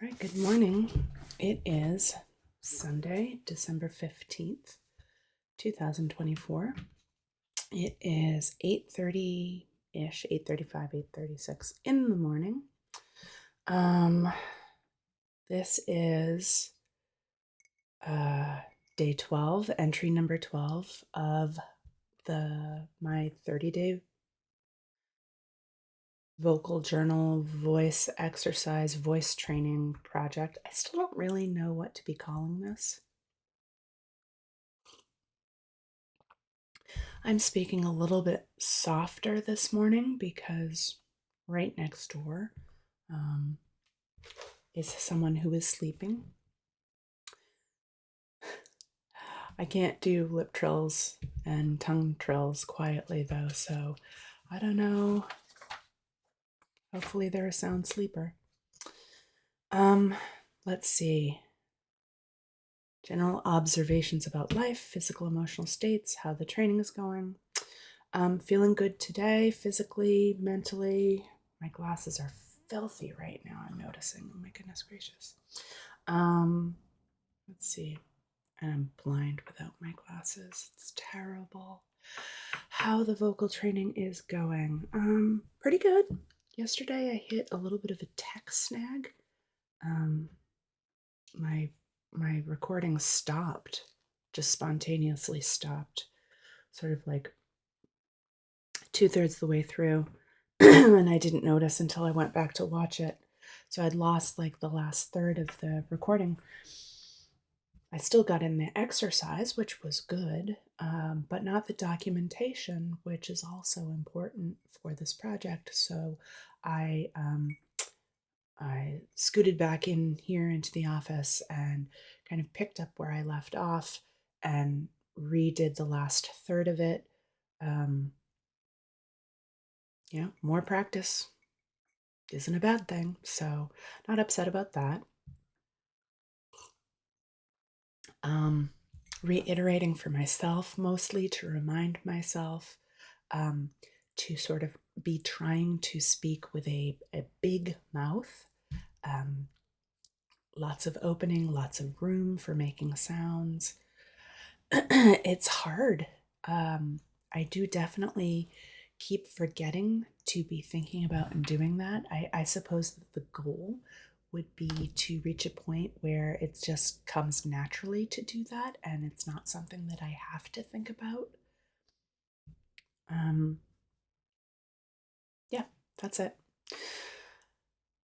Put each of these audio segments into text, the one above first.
All right, good morning. It is Sunday, December 15th, 2024. It is 8:30-ish, 8:35, 8:36 in the morning. This is day 12, entry number 12 of my 30-day vocal journal voice exercise voice training project. I still don't really know what to be calling this. I'm speaking a little bit softer this morning because right next door is someone who is sleeping. I can't do lip trills and tongue trills quietly though, so I don't know. Hopefully they're a sound sleeper. Let's see. General observations about life, physical, emotional states, how the training is going. Feeling good today, physically, mentally. My glasses are filthy right now, I'm noticing. Oh my goodness gracious. Let's see. And I'm blind without my glasses. It's terrible. How the vocal training is going. Pretty good. Yesterday I hit a little bit of a tech snag. My recording stopped, just spontaneously stopped, sort of like 2/3 of the way through, and I didn't notice until I went back to watch it. So I'd lost like the last third of the recording. I still got in the exercise, which was good, but not the documentation, which is also important for this project. So I scooted back in here into the office and kind of picked up where I left off and redid the last third of it. More practice isn't a bad thing, so not upset about that. Reiterating for myself, mostly to remind myself to sort of be trying to speak with a big mouth. Lots of opening, lots of room for making sounds. It's hard. I do definitely keep forgetting to be thinking about and doing that. I suppose that the goal would be to reach a point where it just comes naturally to do that and it's not something that I have to think about. Yeah, that's it.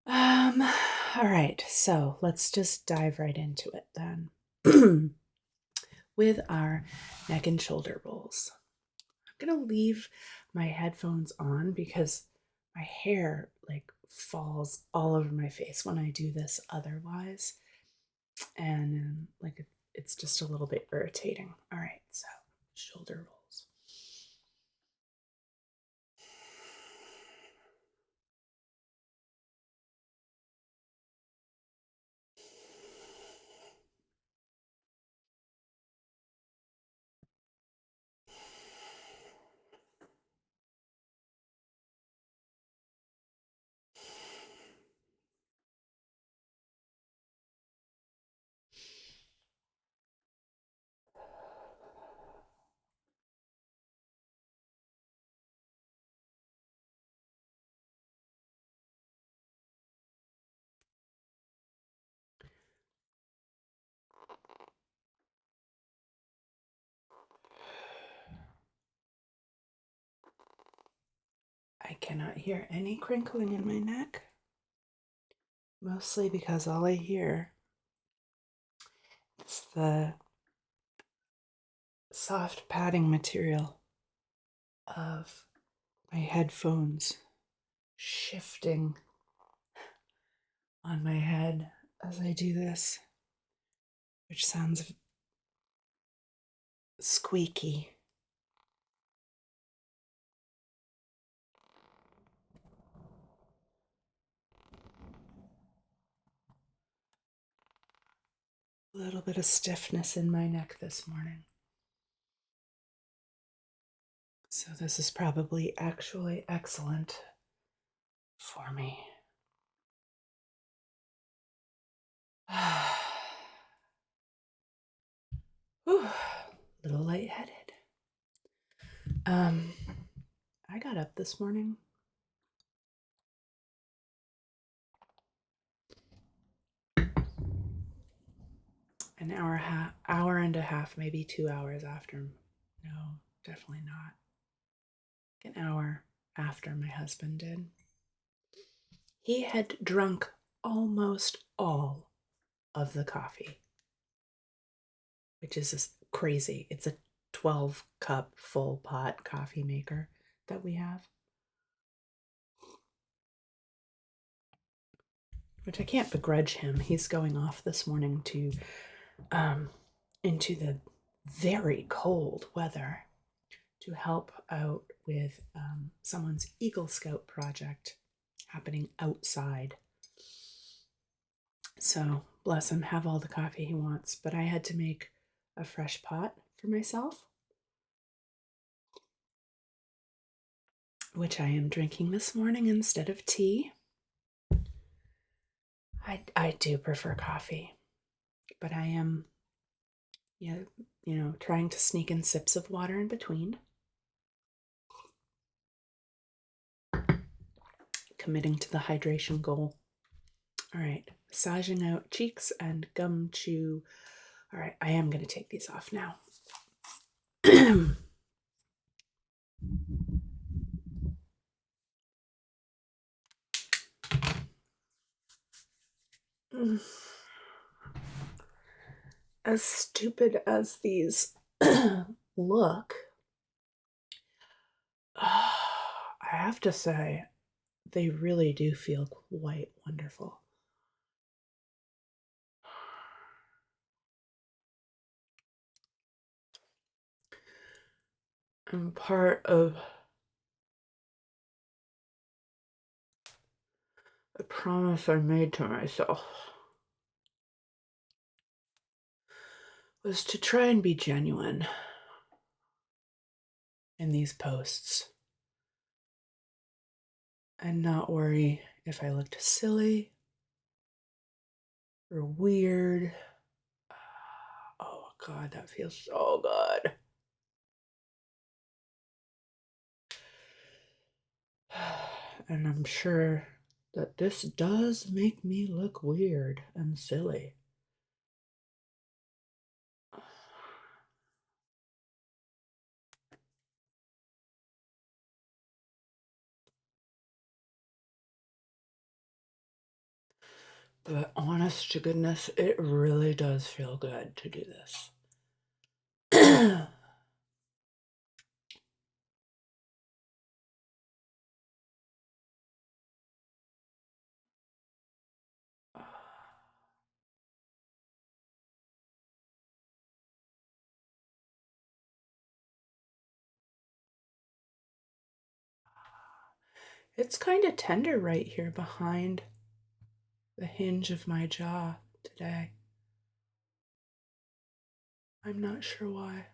All right, so let's just dive right into it then. With our neck and shoulder rolls. I'm gonna leave my headphones on because my hair like falls all over my face when I do this otherwise, and it's just a little bit irritating. All right, so shoulder rolls. I cannot hear any crinkling in my neck, mostly because all I hear is the soft padding material of my headphones shifting on my head as I do this, which sounds squeaky. A little bit of stiffness in my neck this morning. So this is probably actually excellent for me. Whew, little lightheaded. I got up this morning. An hour and a half, maybe 2 hours after. No, definitely not. An hour after my husband did. He had drunk almost all of the coffee, which is just crazy. It's a 12-cup full pot coffee maker that we have, which I can't begrudge him. He's going off this morning to into the very cold weather to help out with someone's Eagle Scout project happening outside. So bless him, have all the coffee he wants. But I had to make a fresh pot for myself, which I am drinking this morning instead of tea. I do prefer coffee, but I am, trying to sneak in sips of water in between. Committing to the hydration goal. All right, massaging out cheeks and gum chew. All right, I am going to take these off now. As stupid as these look, I have to say, they really do feel quite wonderful. And part of a promise I made to myself was to try and be genuine in these posts and not worry if I looked silly or weird. Oh God, that feels so good. And I'm sure that this does make me look weird and silly. But honest to goodness, it really does feel good to do this. It's kind of tender right here behind the hinge of my jaw today. I'm not sure why.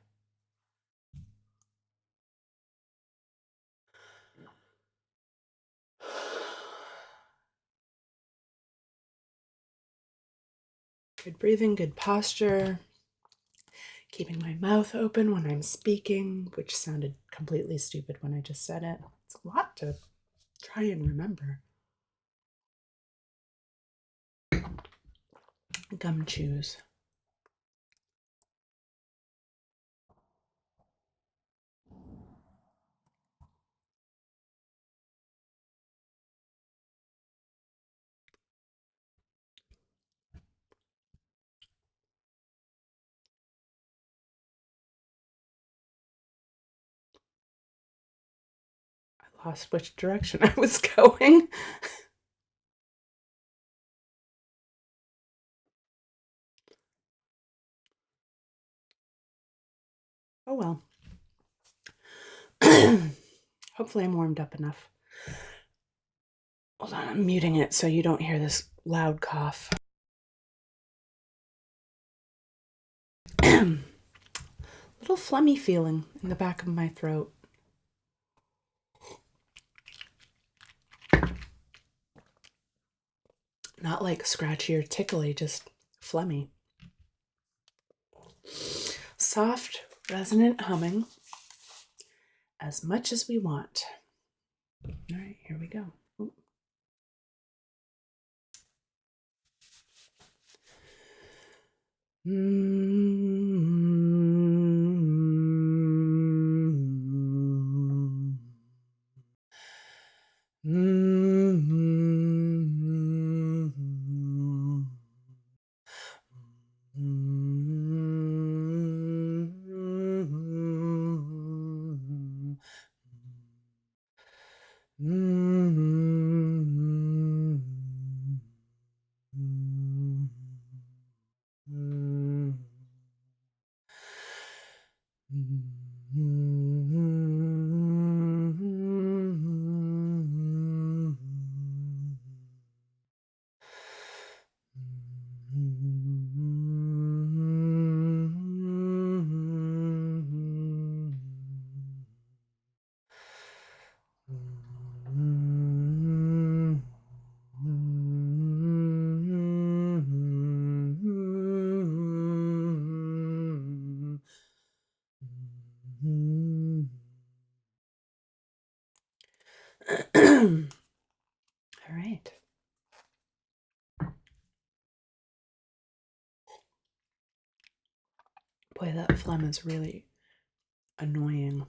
Good breathing, good posture, keeping my mouth open when I'm speaking, which sounded completely stupid when I just said it. It's a lot to try and remember. Gum chews. I lost which direction I was going. Oh well. Hopefully I'm warmed up enough. Hold on, I'm muting it so you don't hear this loud cough. Little phlegmy feeling in the back of my throat. Not like scratchy or tickly, just phlegmy. Soft, resonant humming as much as we want. All right, here we go. Ooh. All right. Boy, that phlegm is really annoying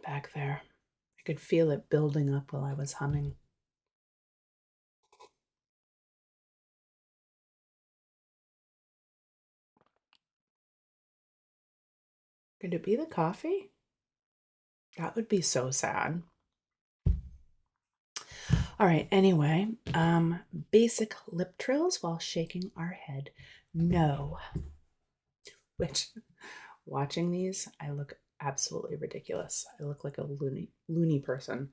back there. I could feel it building up while I was humming. Could it be the coffee? That would be so sad. All right, anyway, basic lip trills while shaking our head no. Which, watching these, I look absolutely ridiculous. I look like a loony person.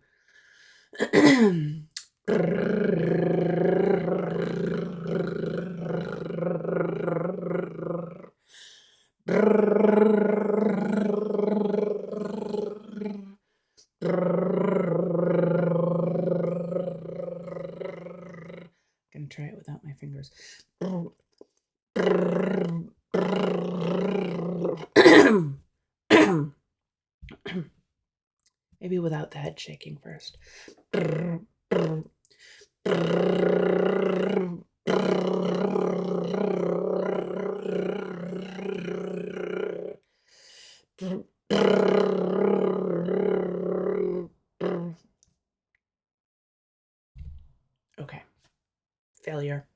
Gonna try it without my fingers. Maybe without the head shaking first. Okay. Failure.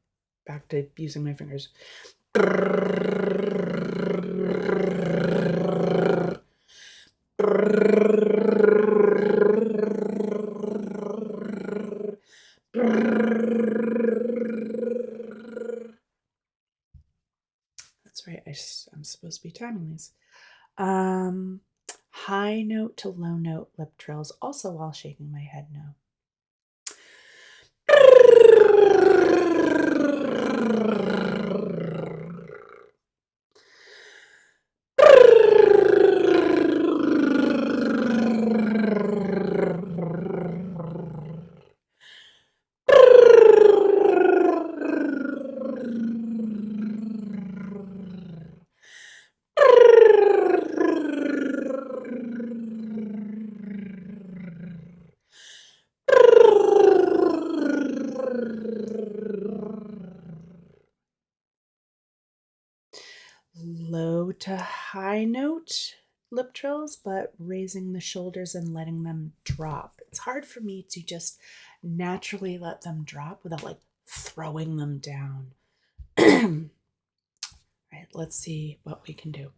Back to using my fingers. That's right. I'm supposed to be timing these. High note to low note lip trills, also while shaking my head no. Low to high note lip trills, but raising the shoulders and letting them drop. It's hard for me to just naturally let them drop without like throwing them down. All right, let's see what we can do.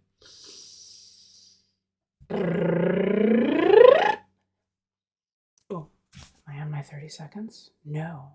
Oh, am I on my 30 seconds? No.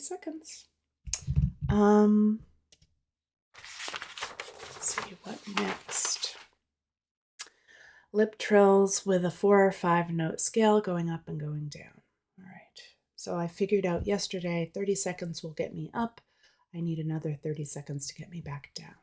seconds. Let's see, what next? Lip trills with a 4 or 5 note scale going up and going down. All right. So I figured out yesterday 30 seconds will get me up. I need another 30 seconds to get me back down.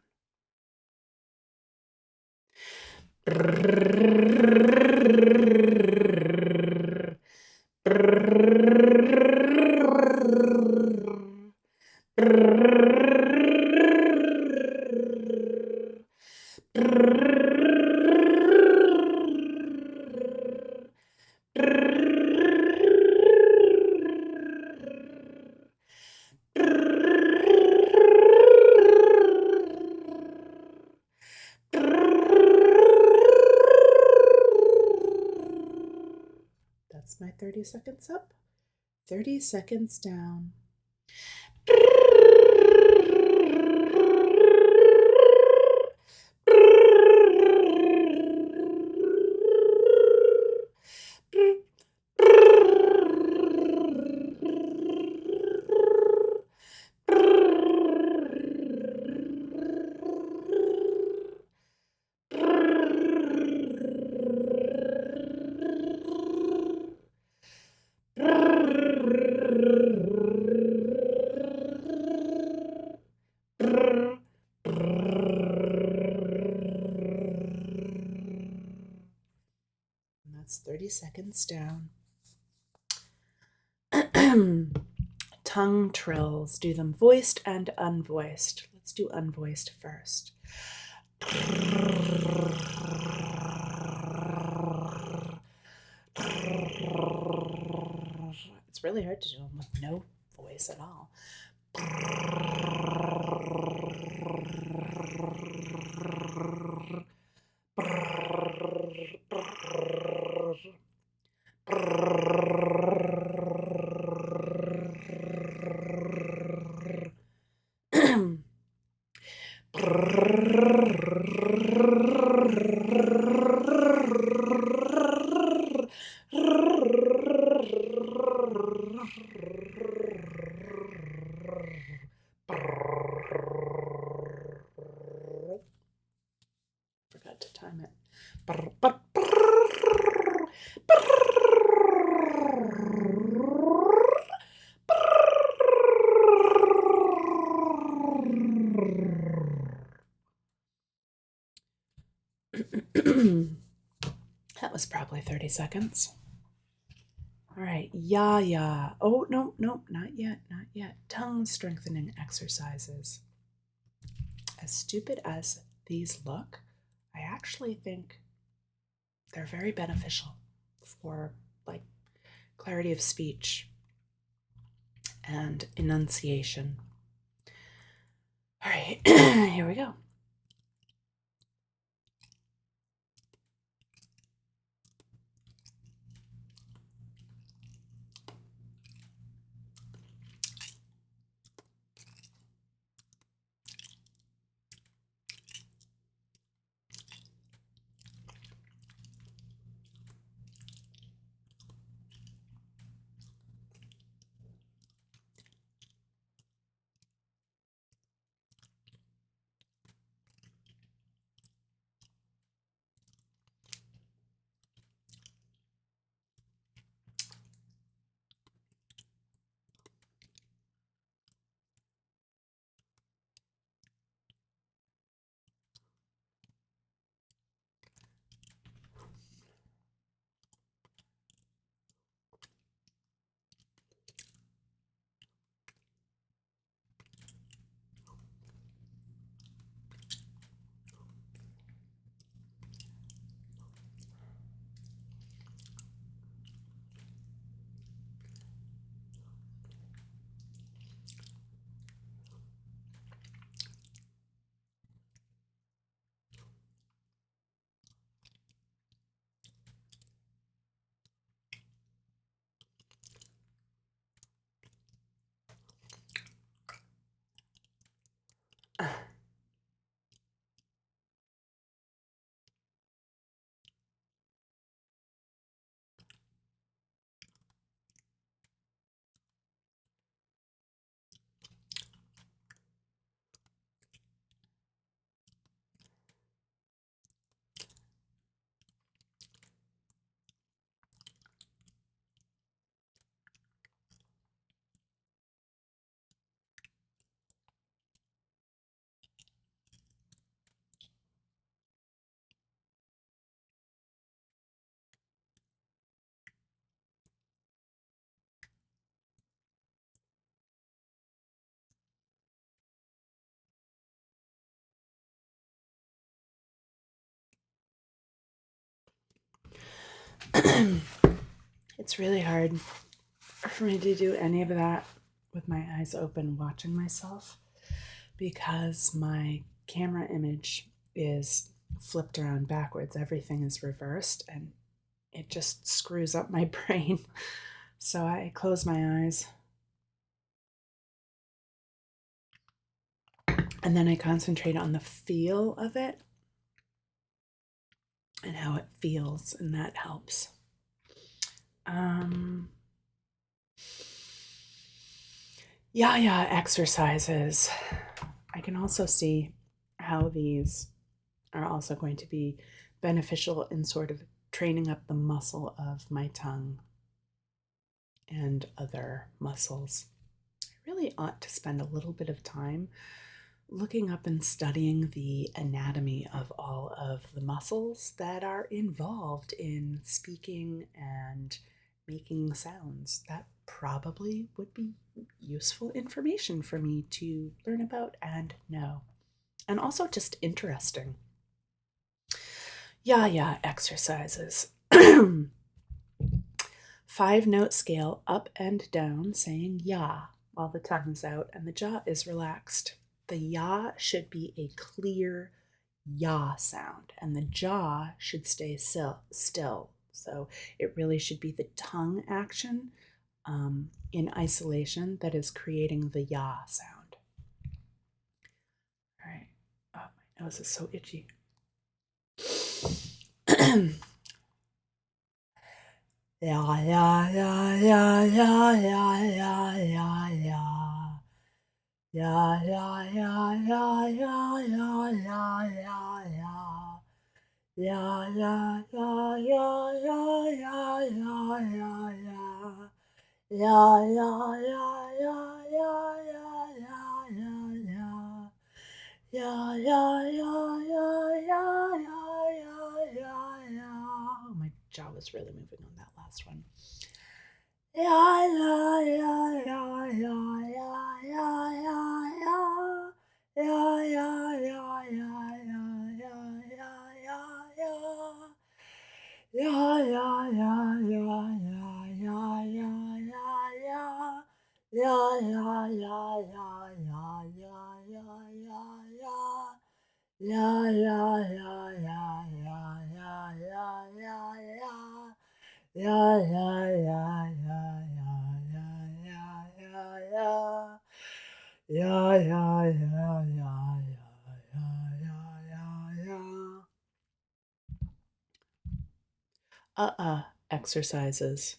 That's my 30 seconds up, 30 seconds down. That's 30 seconds down. Tongue trills. Do them voiced and unvoiced. Let's do unvoiced first. It's really hard to do them with no voice at all. Forgot to time it. That was probably 30 seconds. All right, ya. Oh, no, not yet. Tongue strengthening exercises. As stupid as these look, I actually think they're very beneficial for like clarity of speech and enunciation. All right, here we go. It's really hard for me to do any of that with my eyes open watching myself because my camera image is flipped around backwards. Everything is reversed and it just screws up my brain. So I close my eyes and then I concentrate on the feel of it and how it feels, and that helps. Exercises. I can also see how these are also going to be beneficial in sort of training up the muscle of my tongue and other muscles. I really ought to spend a little bit of time looking up and studying the anatomy of all of the muscles that are involved in speaking and making sounds. That probably would be useful information for me to learn about and know. And also just interesting. Exercises. 5-note scale up and down, saying ya while the tongue is out and the jaw is relaxed. The ya should be a clear ya sound, and the jaw should stay still. So it really should be the tongue action in isolation that is creating the ya sound. All right. Oh, my nose is so itchy. Yeah, yeah, yeah, yeah, yeah, yeah, yeah, yeah, yeah. Yeah, yeah, yeah, yeah, yeah, yeah, yeah, yeah, yeah. Yeah, yeah, yeah, yeah, yeah, yeah, yeah, yeah, yeah. Yeah, yeah, yeah, yeah, yeah, yeah, yeah, yeah, yeah. Yeah, yeah, yeah, yeah, yeah, yeah, yeah, yeah, yeah. Oh, my jaw was really moving on that last one. Yeah, yeah, yeah, yeah, yeah, yeah, yeah, yeah, yeah. Yeah, yeah, yeah, yeah, yeah, yeah, yeah, yeah, yeah. Yeah, yeah, yeah, yeah, yeah, yeah, yeah, yeah, yeah. Yeah, yeah, yeah, yeah, yeah, yeah, yeah, yeah, yeah. Yeah, yeah, yeah, yeah, yeah, yeah, yeah, yeah, yeah. Yeah, yeah, yeah, yeah, yeah, yeah, yeah, yeah, yeah. Yeah, yeah, yeah, yeah, yeah, yeah, yeah, yeah. Exercises.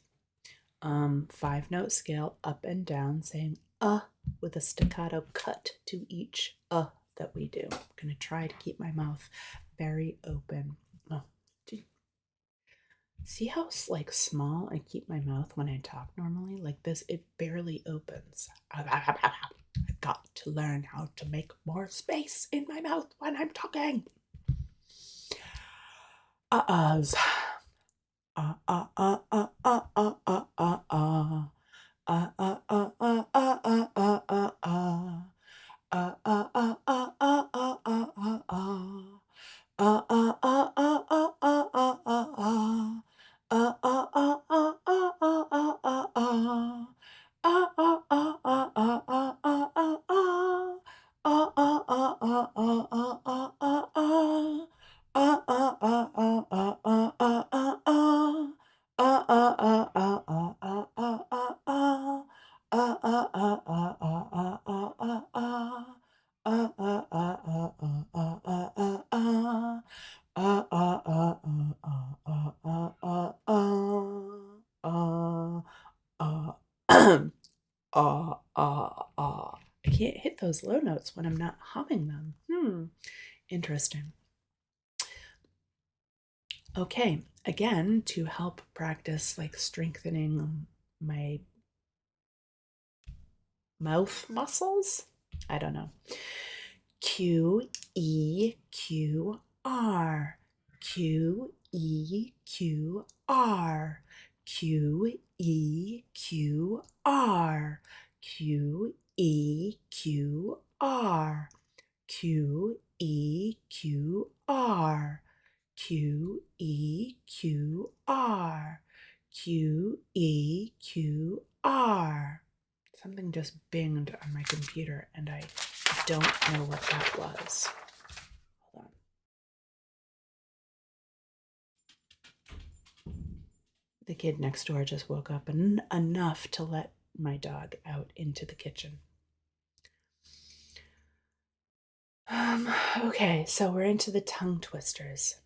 5-note scale up and down, saying with a staccato cut to each that we do. I'm gonna try to keep my mouth very open. Oh, see how like small I keep my mouth when I talk normally? Like this, it barely opens. I've got to learn how to make more space in my mouth when I'm talking. Uh-uhs. I can't hit those low notes when I'm not humming them. Interesting. Okay, again, to help practice like strengthening my mouth muscles. I don't know. Q E Q R. Q E Q R. Q E Q R. Q E Q R. Q E Q R. Q-E-Q-R. Q-E-Q-R. Something just binged on my computer, and I don't know what that was. Hold on. The kid next door just woke up enough to let my dog out into the kitchen. Okay, so we're into the tongue twisters.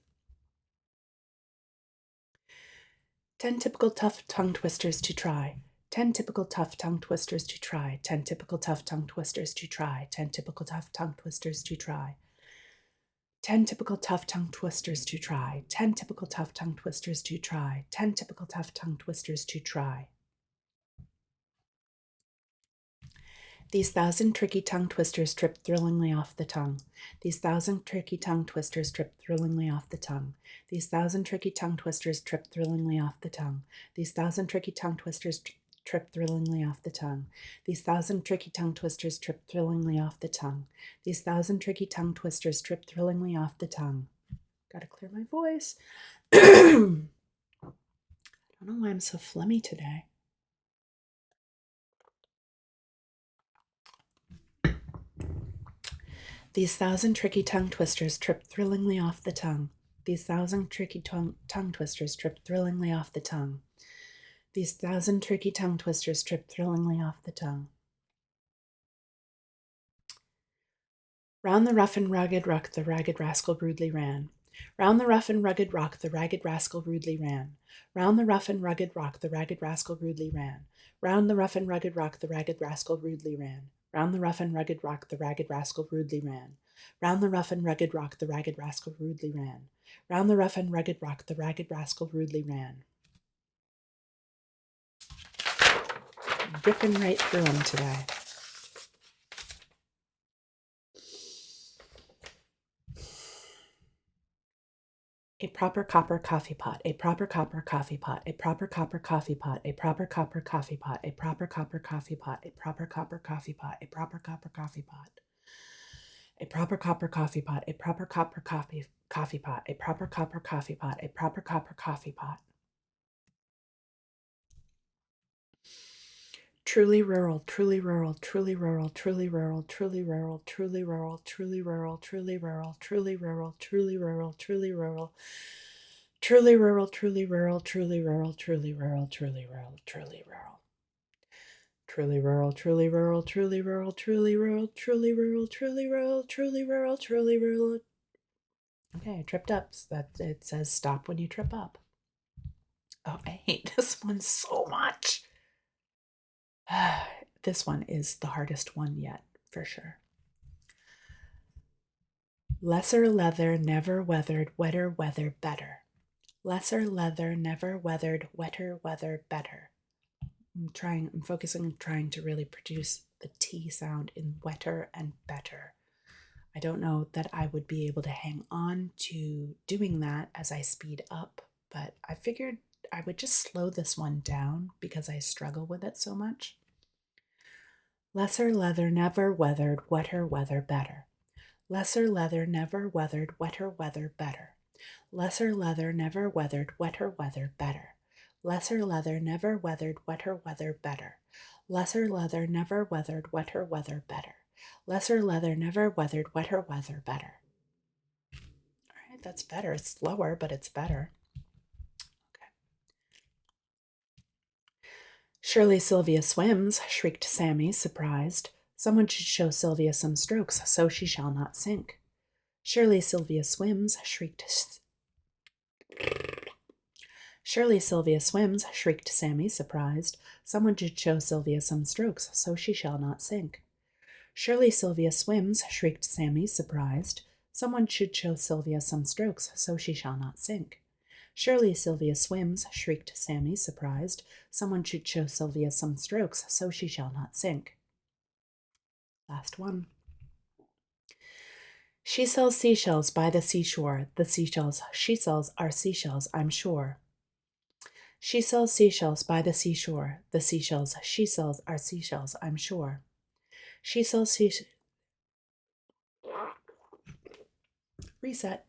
10 typical tough tongue twisters to try. 10 typical tough tongue twisters to try. 10 typical tough tongue twisters to try. 10 typical tough tongue twisters to try. 10 typical tough tongue twisters to try. 10 typical tough tongue twisters to try. 10 typical tough tongue twisters to try. These 1,000 tricky tongue twisters trip thrillingly off the tongue. These 1,000 tricky tongue twisters trip thrillingly off the tongue. These 1,000 tricky tongue twisters trip thrillingly off the tongue. These 1,000 tricky tongue twisters trip thrillingly off the tongue. These 1,000 tricky tongue twisters trip thrillingly off the tongue. These 1,000 tricky tongue twisters trip thrillingly off the tongue. Gotta clear my voice. I don't know why I'm so phlegmy today. These 1,000 tricky tongue twisters trip thrillingly off the tongue. These 1,000 tricky tongue twisters trip thrillingly off the tongue. These 1,000 tricky tongue twisters trip thrillingly off the tongue. Round the rough and rugged rock the ragged rascal rudely ran. Round the rough and rugged rock the ragged rascal rudely ran. Round the rough and rugged rock the ragged rascal rudely ran. Round the rough and rugged rock the ragged rascal rudely ran. Round the rough and rugged rock the ragged rascal rudely ran. Round the rough and rugged rock the ragged rascal rudely ran. Round the rough and rugged rock the ragged rascal rudely ran. Ripping right through them today. A proper copper coffee pot, a proper copper coffee pot, a proper copper coffee pot, a proper copper coffee pot, a proper copper coffee pot, a proper copper coffee pot, a proper copper coffee pot, a proper copper coffee pot, a proper copper coffee pot, a proper copper coffee pot, a proper copper coffee pot. Truly rural, truly rural, truly rural, truly rural, truly rural, truly rural, truly rural, truly rural, truly rural, truly rural, truly rural, truly rural, truly rural, truly rural, truly rural, truly rural, truly rural. Truly rural, truly rural, truly rural, truly rural, truly rural, truly rural, truly rural, truly rural. Okay, I tripped up. So that it says stop when you trip up. Oh, I hate this one so much. This one is the hardest one yet, for sure. Lesser leather, never weathered, wetter weather better. Lesser leather, never weathered, wetter weather better. I'm focusing on trying to really produce the T sound in wetter and better. I don't know that I would be able to hang on to doing that as I speed up, but I figured I would just slow this one down because I struggle with it so much. Lesser leather, never weathered, wetter weather better. Lesser leather, never weathered, wetter weather better. Lesser leather, never weathered, wetter weather better. Lesser leather, never weathered, wetter weather better. Lesser leather, never weathered, wetter weather better. Lesser leather, never weathered, wetter weather better. All right, that's better. It's slower, but it's better. Okay. Surely Sylvia swims, shrieked Sammy, surprised. Someone should show Sylvia some strokes, so she shall not sink. Surely Sylvia swims, shrieked Surely Sylvia swims, shrieked Sammy, surprised. Someone should show Sylvia some strokes, so she shall not sink. Surely Sylvia swims, shrieked Sammy, surprised. Someone should show Sylvia some strokes, so she shall not sink. Surely Sylvia swims, shrieked Sammy, surprised. Someone should show Sylvia some strokes, so she shall not sink. Last one. She sells seashells by the seashore. The seashells she sells are seashells, I'm sure. She sells seashells by the seashore. The seashells she sells are seashells, I'm sure. She sells seashells. Reset.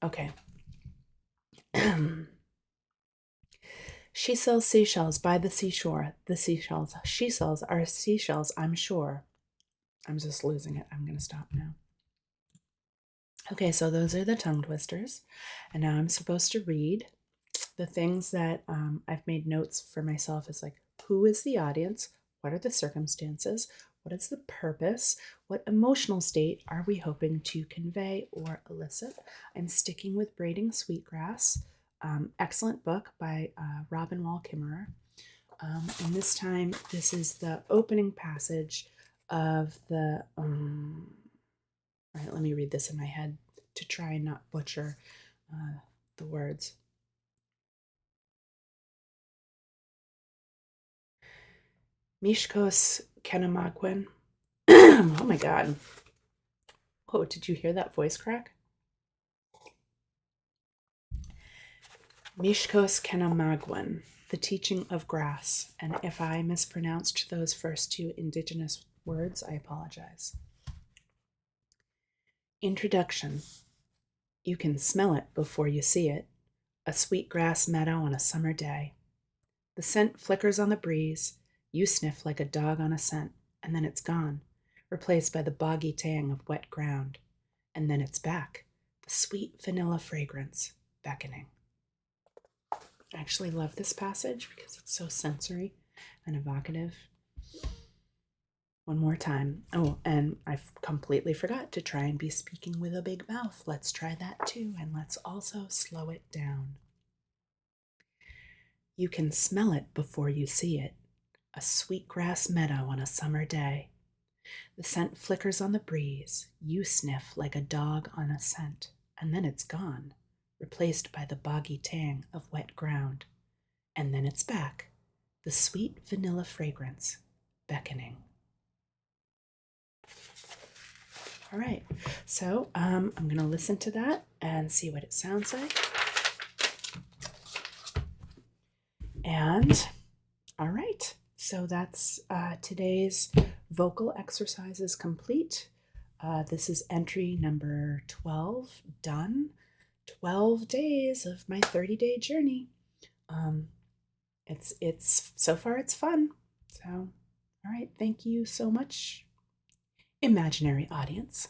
Okay. She sells seashells by the seashore. The seashells she sells are seashells, I'm sure. I'm just losing it. I'm going to stop now. Okay, so those are the tongue twisters. And now I'm supposed to read the things that I've made notes for myself is like, who is the audience? What are the circumstances? What is the purpose? What emotional state are we hoping to convey or elicit? I'm sticking with Braiding Sweetgrass. Excellent book by Robin Wall Kimmerer. And this time, this is the opening passage of the. All right, let me read this in my head to try and not butcher the words. Mishkos Kenamagwen. Oh my God. Oh, did you hear that voice crack? Mishkos Kenamagwen, the teaching of grass. And if I mispronounced those first two indigenous words, I apologize. Introduction. You can smell it before you see it. A sweet grass meadow on a summer day. The scent flickers on the breeze. You sniff like a dog on a scent, and then it's gone, replaced by the boggy tang of wet ground. And then it's back, the sweet vanilla fragrance, beckoning. I actually love this passage because it's so sensory and evocative. One more time. Oh, and I completely forgot to try and be speaking with a big mouth. Let's try that too, and let's also slow it down. You can smell it before you see it. A sweetgrass meadow on a summer day. The scent flickers on the breeze. You sniff like a dog on a scent, and then it's gone, replaced by the boggy tang of wet ground. And then it's back, the sweet vanilla fragrance, beckoning. All right, so I'm going to listen to that and see what it sounds like. And all right, so that's today's vocal exercises complete. This is entry number 12 done. 12 days of my 30-day journey. It's so far it's fun. So, all right, thank you so much, imaginary audience.